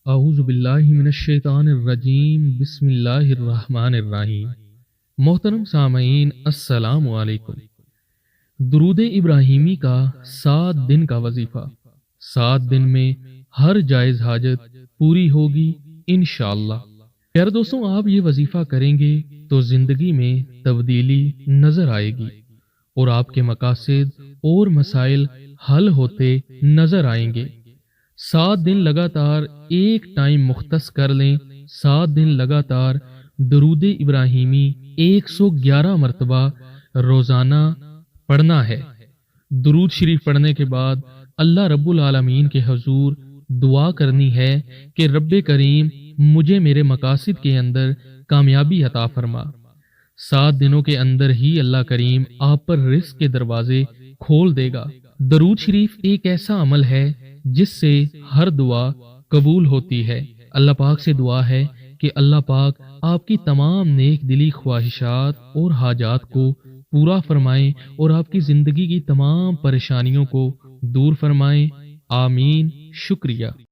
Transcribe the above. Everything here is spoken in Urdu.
اعوذ باللہ من الشیطان الرجیم بسم اللہ الرحمن الرحیم۔ محترم سامعین، السلام علیکم۔ درود ابراہیمی کا 7 دن کا وظیفہ۔ 7 دن میں ہر جائز حاجت پوری ہوگی انشاءاللہ۔ پیارے دوستوں، آپ یہ وظیفہ کریں گے تو زندگی میں تبدیلی نظر آئے گی اور آپ کے مقاصد اور مسائل حل ہوتے نظر آئیں گے۔ 7 دن لگاتار ایک ٹائم مختص کر لیں۔ 7 دن لگاتار درود ابراہیمی 111 مرتبہ روزانہ پڑھنا ہے۔ درود شریف پڑھنے کے بعد اللہ رب العالمین کے حضور دعا کرنی ہے کہ رب کریم مجھے میرے مقاصد کے اندر کامیابی عطا فرما۔ 7 دنوں کے اندر ہی اللہ کریم آپ پر رزق کے دروازے کھول دے گا۔ درود شریف ایک ایسا عمل ہے جس سے ہر دعا قبول ہوتی ہے۔ اللہ پاک سے دعا ہے کہ اللہ پاک آپ کی تمام نیک دلی خواہشات اور حاجات کو پورا فرمائیں اور آپ کی زندگی کی تمام پریشانیوں کو دور فرمائیں۔ آمین۔ شکریہ۔